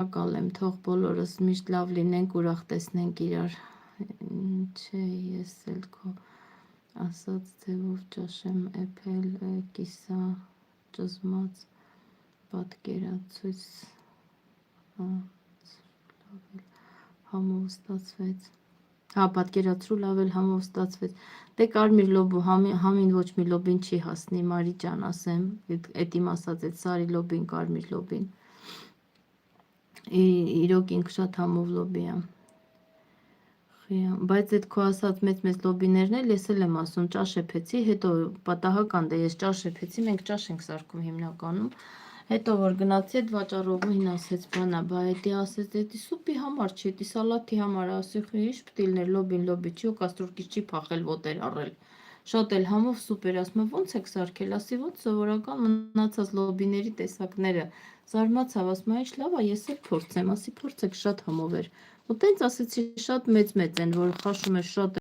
Շնորհակալ եմ, թող բոլորս միշտ լավ լինենք, ուրախ տեսնենք իրար։ Չէ, ես էլ քո ասած ձևով ճաշեմ էփել կիսա ճզմած պատկերացույց համով ստացվեց։ Հա, պատկերացրու լավ էլ համով ստացվեց։ Դե կարմիր լոբու համին ոչ մի լոբին չի հասնի, Մարի ջան, ասեմ, էդ իմ ասած այդ սարի լոբին, կարմիր լոբին։ Իրոք ինքը շատ համով լոբի է։ Բայց այդ քո ասած մեծ լոբիներն էլ ես էլ եմ ասում, ճաշ էփեցի, հետո պատահական դե ես ճաշ էփեցի, մենք ճաշ ենք սարքում հիմնականում։ Հետո որ գնացի այդ վաճառողուհին ասեց, բանա, բա էդի ասեց, էդի սուպի համար չի, էդի սալաթի համար, ասի ինչ պտիլներ, լոբին լոբի չի, ու կաստրուլկից չի փախել ոտեր առել։ Շատ էլ համով սուպեր, ասում ոնց եք սարքել, ասի ոնց սովորական մնացած լոբիների տեսակները։ Զարմացավ, ասում ինչ լավ է, ես էլ փորձեմ, ասի փորձեք, շատ համով էր։ Ու տենց ասեցի շատ մեծ են, որ խաշում է շատ